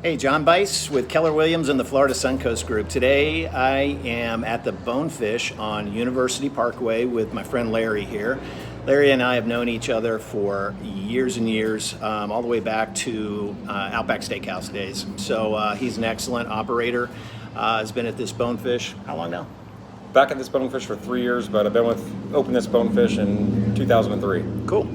Hey, John Bice with Keller Williams and the Florida Suncoast Group. Today I am at the Bonefish on University Parkway with my friend Larry here. Larry and I have known each other for years and years, all the way back to Outback Steakhouse days. So he's an excellent operator. Has been at this Bonefish, how long now? Back at this Bonefish for 3 years, but I've been opened this Bonefish in 2003. Cool.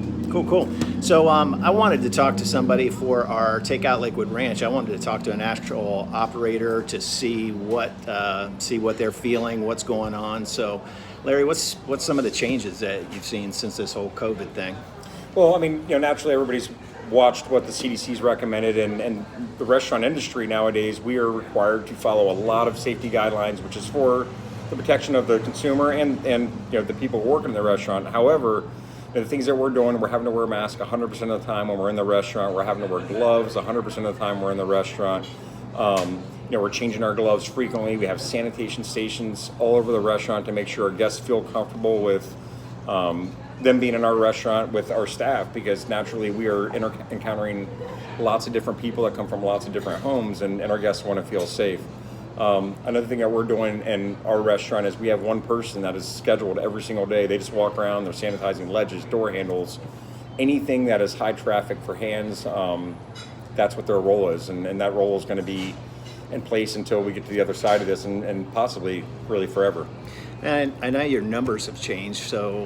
So I wanted to talk to somebody for our Takeout Lakewood Ranch. I wanted to talk to an actual operator to see what they're feeling, what's going on. So, Larry, what's some of the changes that you've seen since this whole COVID thing? Well, I mean, naturally everybody's watched what the CDC's recommended, and the restaurant industry nowadays, we are required to follow a lot of safety guidelines, which is for the protection of the consumer and the people working in the restaurant. However, the things that we're doing, we're having to wear a mask 100% of the time when we're in the restaurant. We're having to wear gloves 100% of the time we're in the restaurant. We're changing our gloves frequently. We have sanitation stations all over the restaurant to make sure our guests feel comfortable with them being in our restaurant with our staff, because naturally we are encountering lots of different people that come from lots of different homes, and our guests want to feel safe. Another thing that we're doing in our restaurant is we have one person that is scheduled every single day. They just walk around, they're sanitizing ledges, door handles, anything that is high traffic for hands. That's what their role is, and that role is going to be in place until we get to the other side of this, and possibly really forever. And I know your numbers have changed, so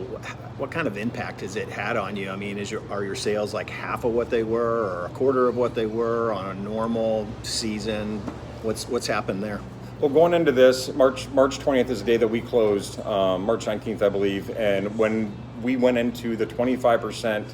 what kind of impact has it had on you? I mean, are your sales like half of what they were or a quarter of what they were on a normal season? What's happened there? Well, going into this, March 20th is the day that we closed, March 19th, I believe. And when we went into the 25%,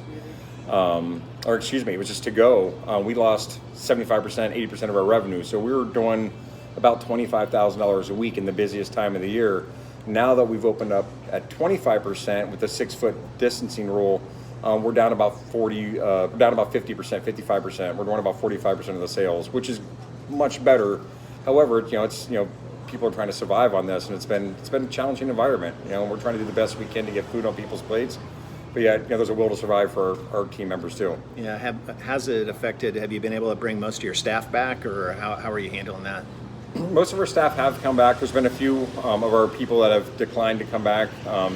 it was just to go, we lost 75%, 80% of our revenue. So we were doing about $25,000 a week in the busiest time of the year. Now that we've opened up at 25% with the 6-foot distancing rule, we're down about 50%, 55%. We're doing about 45% of the sales, which is much better. However, it's people are trying to survive on this, and it's been a challenging environment. We're trying to do the best we can to get food on people's plates, but there's a will to survive for our team members too. Yeah, has it affected? Have you been able to bring most of your staff back, or how are you handling that? Most of our staff have come back. There's been a few of our people that have declined to come back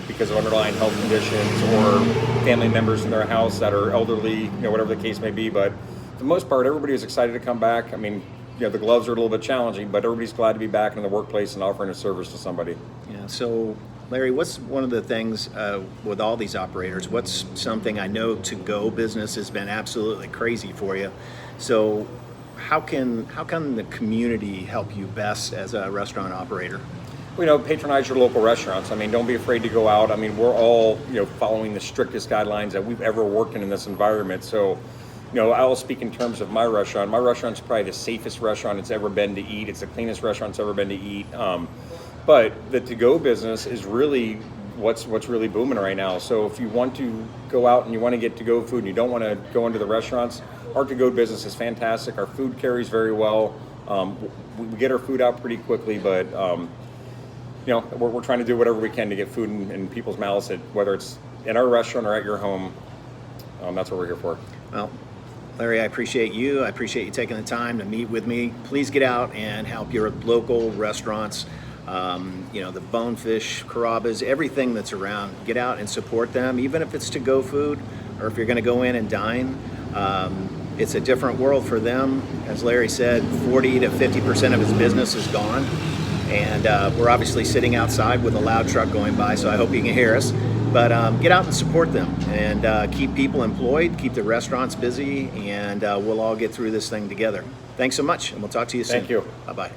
because of underlying health conditions or family members in their house that are elderly, whatever the case may be. But for the most part, everybody is excited to come back. I mean, the gloves are a little bit challenging, but everybody's glad to be back in the workplace and offering a service to somebody. Yeah. So, Larry, what's one of the things with all these operators? What's something I know to-go business has been absolutely crazy for you? So, how can the community help you best as a restaurant operator? Patronize your local restaurants. I mean, don't be afraid to go out. I mean, we're all following the strictest guidelines that we've ever worked in this environment. So, I'll speak in terms of my restaurant. My restaurant's probably the safest restaurant it's ever been to eat. It's the cleanest restaurant it's ever been to eat. But the to-go business is really what's really booming right now. So if you want to go out and you want to get to-go food and you don't want to go into the restaurants, our to-go business is fantastic. Our food carries very well. We get our food out pretty quickly, but we're trying to do whatever we can to get food in people's mouths, whether it's in our restaurant or at your home. That's what we're here for. Well, Larry, I appreciate you. I appreciate you taking the time to meet with me. Please get out and help your local restaurants, the Bonefish, Carrabba's, everything that's around. Get out and support them, even if it's to-go food or if you're going to go in and dine. It's a different world for them. As Larry said, 40 to 50% of his business is gone. And we're obviously sitting outside with a loud truck going by, so I hope you can hear us. But get out and support them and keep people employed, keep the restaurants busy, and we'll all get through this thing together. Thanks so much, and we'll talk to you soon. Thank you. Bye-bye.